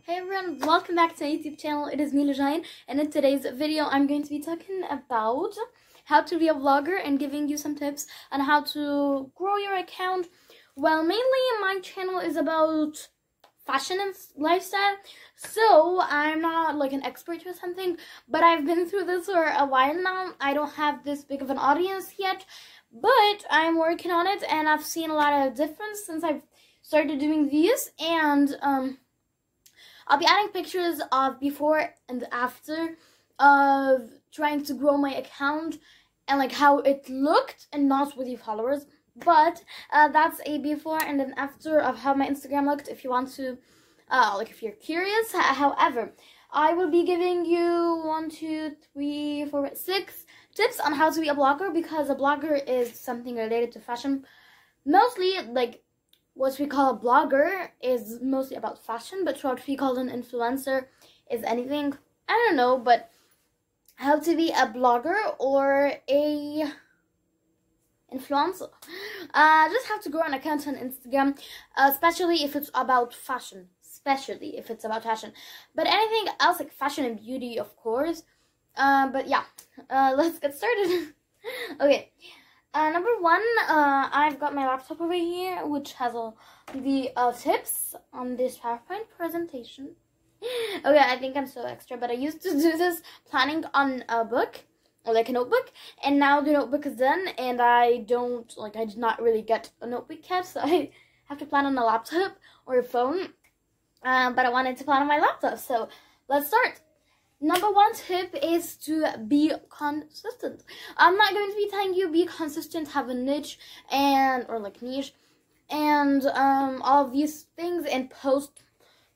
Hey everyone, welcome back to my YouTube channel. It is me, Lajain, and in today's video I'm going to be talking about how to be a vlogger and giving you some tips on how to grow your account. Well, mainly my channel is about fashion and lifestyle, so I'm not like an expert or something, but I've been through this for a while now. I don't have this big of an audience yet, but I'm working on it, and I've seen a lot of difference since I've started doing these, and I'll be adding pictures of before and after of trying to grow my account and like how it looked, and not with your followers, but that's a before and an after of how my Instagram looked if you want to if you're curious. However, I will be giving you 6 tips on how to be a blogger, because a blogger is something related to fashion. Mostly, like, what we call a blogger is mostly about fashion, but what we call an influencer is anything. I don't know, but how to be a blogger or a influencer. Just have to grow an account on Instagram, especially if it's about fashion. But anything else, like fashion and beauty, of course. But yeah, let's get started. Okay. Number one, I've got my laptop over here, which has all the tips on this PowerPoint presentation. Okay, I think I'm so extra, but I used to do this planning on a book, or like a notebook, and now the notebook is done, and I did not really get a notebook yet, so I have to plan on a laptop or a phone, but I wanted to plan on my laptop, so let's start. Number one tip is to be consistent. I'm not going to be telling you be consistent, have a niche, or niche, and all of these things, and post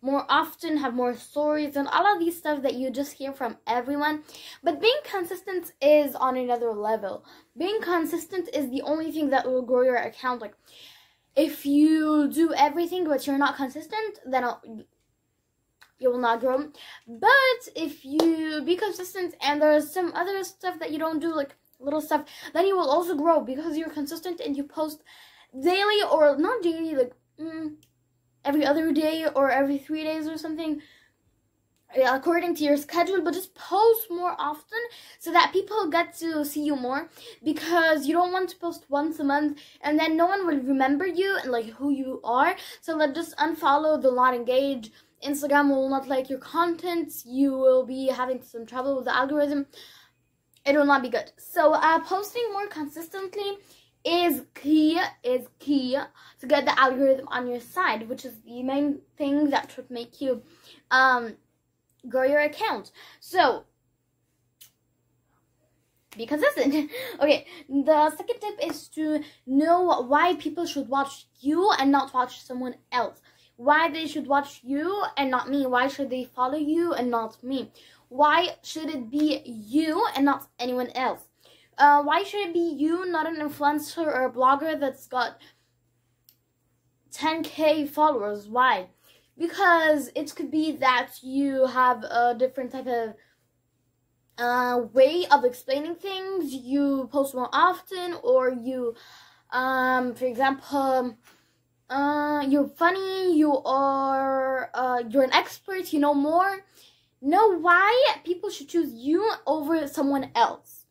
more often, have more stories, and all of these stuff that you just hear from everyone. But being consistent is on another level. Being consistent is the only thing that will grow your account. Like, if you do everything but you're not consistent, then you will not grow. But if you be consistent and there's some other stuff that you don't do, like little stuff, then you will also grow, because you're consistent and you post daily, or not daily, like every other day or every 3 days or something, according to your schedule, but just post more often so that people get to see you more, because you don't want to post once a month and then no one will remember you and like who you are, so just unfollow, they'll not engage. Instagram will not like your content. You will be having some trouble with the algorithm. It will not be good. So posting more consistently is key to get the algorithm on your side, which is the main thing that should make you grow your account. So be consistent. Okay, the second tip is to know why people should watch you and not watch someone else. Why they should watch you and not me. Why should they follow you and not me? Why should it be you and not anyone else? Why should it be you, not an influencer or a blogger that's got 10K followers? Why? Because it could be that you have a different type of way of explaining things. You post more often, or you, for example, you're funny, you're an expert, you know more. Know why people should choose you over someone else.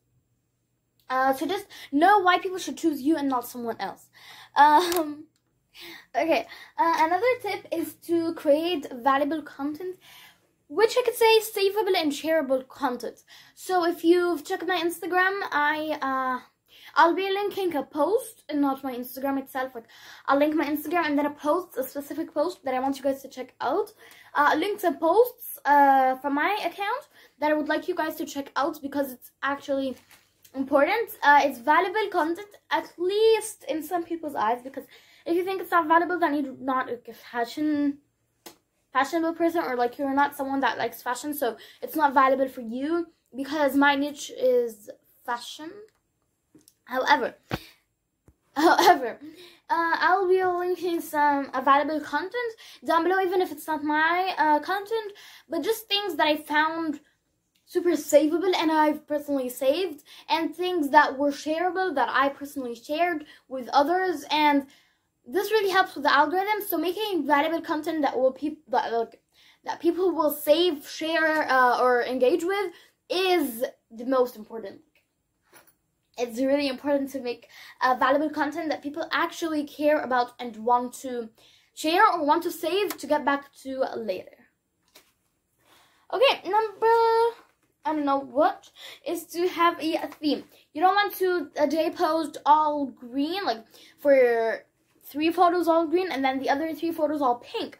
So just know why people should choose you and not someone else. Okay, another tip is to create valuable content, which I could say savable and shareable content. So if you've checked my Instagram, I'll be linking a post, and not my Instagram itself. Like, I'll link my Instagram and then a specific post that I want you guys to check out. Link some posts from my account that I would like you guys to check out, because it's actually important. It's valuable content, at least in some people's eyes, because if you think it's not valuable, then you're not a fashionable person, or like you're not someone that likes fashion, so it's not valuable for you, because my niche is fashion. However, I'll be linking some valuable content down below, even if it's not my content, but just things that I found super savable and I've personally saved, and things that were shareable that I personally shared with others, and this really helps with the algorithm. So making valuable content that that people will save, share, or engage with is the most important. It's really important to make valuable content that people actually care about and want to share or want to save to get back to later. Okay, number, I don't know what, is to have a theme. You don't want to a day post all green, like for 3 photos all green and then the other 3 photos all pink.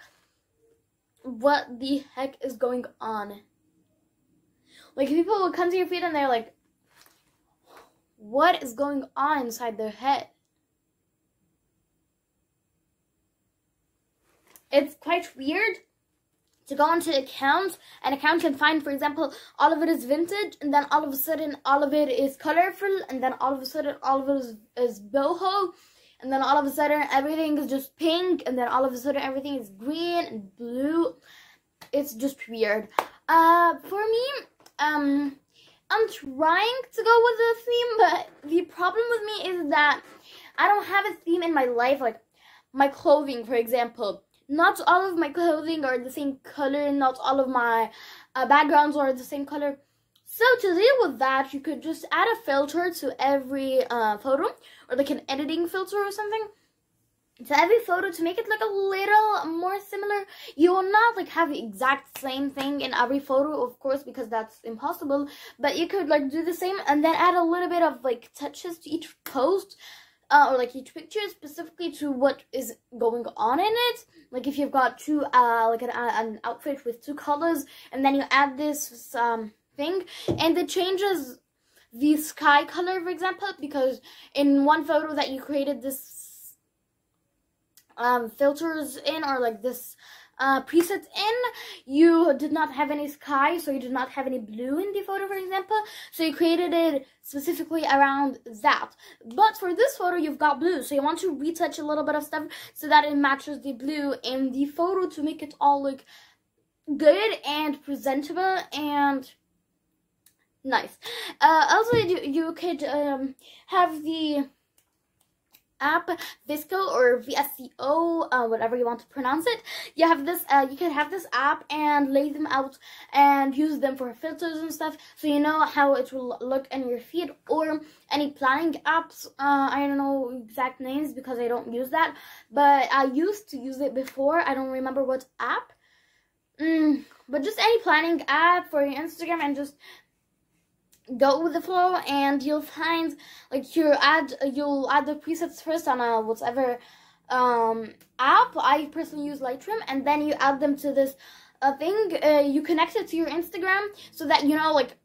What the heck is going on? Like, people will come to your feed and they're like, what is going on inside their head? It's quite weird to go onto an account can find, for example, all of it is vintage, and then all of a sudden all of it is colorful, and then all of a sudden all of it is boho, and then all of a sudden everything is just pink, and then all of a sudden everything is green and blue. It's just weird. For me, I'm trying to go with a theme, but the problem with me is that I don't have a theme in my life. Like my clothing, for example. Not all of my clothing are the same color. Not all of my backgrounds are the same color. So to deal with that, you could just add a filter to every photo, or like an editing filter or something. To every photo to make it like a little more similar. You will not like have the exact same thing in every photo, of course, because that's impossible. But you could like do the same and then add a little bit of like touches to each post. Or like each picture specifically to what is going on in it. Like if you've got two, like an outfit with 2 colors, and then you add this thing, and it changes the sky color, for example, because in one photo that you created this filters in, or like this presets in, you did not have any sky, so you did not have any blue in the photo, for example, so you created it specifically around that. But for this photo, you've got blue, so you want to retouch a little bit of stuff so that it matches the blue in the photo to make it all look good and presentable and nice. Also, you could have the app Visco or VSCO, whatever you want to pronounce it. You have this, you can have this app and lay them out and use them for filters and stuff, so you know how it will look in your feed. Or any planning apps. I don't know exact names because I don't use that, but I used to use it before. I don't remember what app. But just any planning app for your Instagram, and just go with the flow, and you'll find like you'll add the presets first on a whatever app. I personally use Lightroom, and then you add them to this thing. You connect it to your Instagram so that you know, like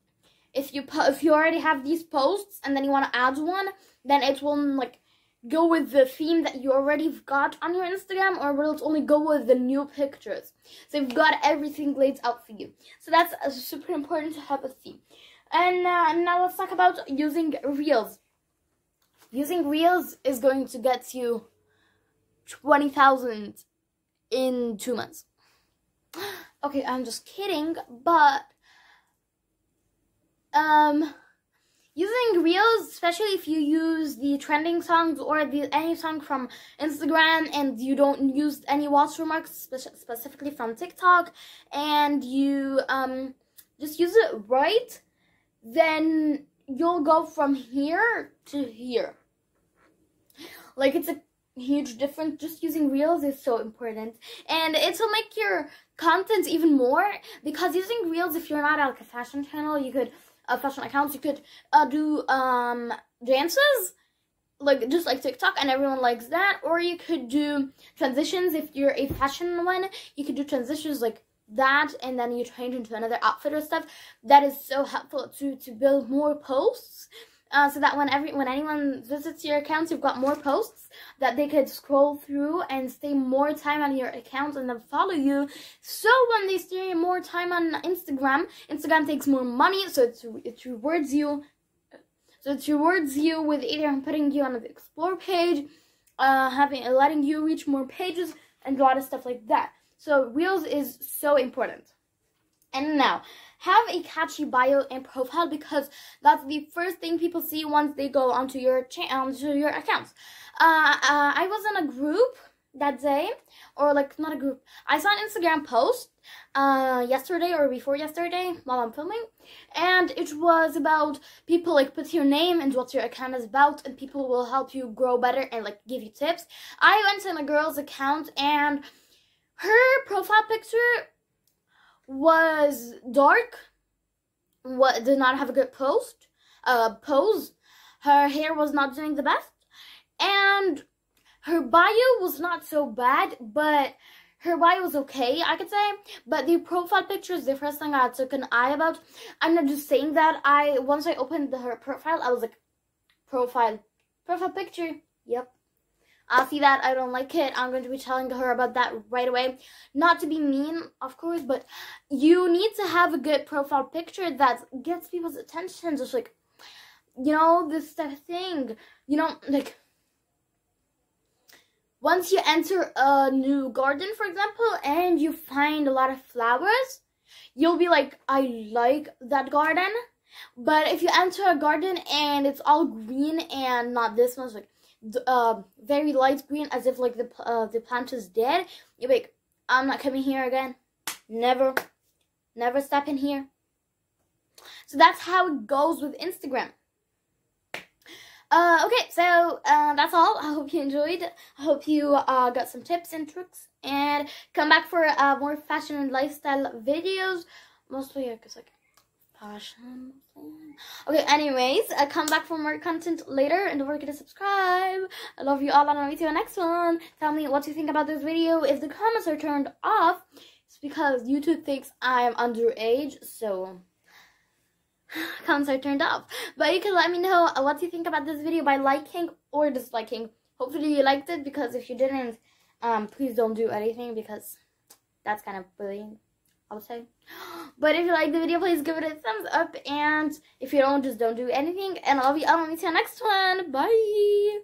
if you already have these posts and then you want to add one, then it will like go with the theme that you already got on your Instagram, or will it only go with the new pictures? So you've got everything laid out for you. So that's super important to have a theme. And now let's talk about using Reels. Using Reels is going to get you 20,000 in 2 months. Okay, I'm just kidding, but using Reels, especially if you use the trending songs or any song from Instagram, and you don't use any watermarks specifically from TikTok, and you just use it right, then you'll go from here to here. Like, it's a huge difference. Just using Reels is so important, and it will make your content even more, because using Reels, if you're not like a fashion channel, you could fashion accounts, you could do dances, like just like TikTok, and everyone likes that. Or you could do transitions. If you're a fashion one, you could do transitions like that, and then you change into another outfit or stuff. That is so helpful to build more posts, so that when anyone visits your accounts, you've got more posts that they could scroll through and stay more time on your account and then follow you. So when they stay more time on Instagram takes more money, so it rewards you. So it rewards you with either putting you on the explore page, letting you reach more pages, and a lot of stuff like that. So Reels is so important. And now, have a catchy bio and profile, because that's the first thing people see once they go onto your accounts. I was in a group that day, or like not a group. I saw an Instagram post yesterday or before yesterday while I'm filming, and it was about people like put your name and what your account is about, and people will help you grow better and like give you tips. I went to a girl's account, and her profile picture was dark. What did not have a good pose. Her hair was not doing the best, and her bio was not so bad, but her bio was okay, I could say. But the profile picture is the first thing I took an eye about. I'm not just saying that. Once I opened her profile, I was like, profile picture. Yep. I see that. I don't like it. I'm going to be telling her about that right away. Not to be mean, of course, but you need to have a good profile picture that gets people's attention. Just like, you know, this type of thing. You know, like, once you enter a new garden, for example, and you find a lot of flowers, you'll be like, I like that garden. But if you enter a garden and it's all green and not this much, like, very light green, as if like the plant is dead, you're like, I'm not coming here again. Never step in here. So that's how it goes with Instagram. Okay, so that's all. I hope you enjoyed. I hope you got some tips and tricks, and come back for more fashion and lifestyle videos. Mostly, I guess, like fashion. Okay, anyways, come back for more content later, and don't forget to subscribe. I love you all, and I'll meet you in the next one. Tell me what you think about this video. If the comments are turned off, it's because YouTube thinks I'm underage, so comments are turned off. But you can let me know what you think about this video by liking or disliking. Hopefully you liked it, because if you didn't, please don't do anything, because that's kind of bullying, I would say. But if you like the video, please give it a thumbs up, and if you don't, just don't do anything. And I love you all. I'll meet you in the next one. Bye.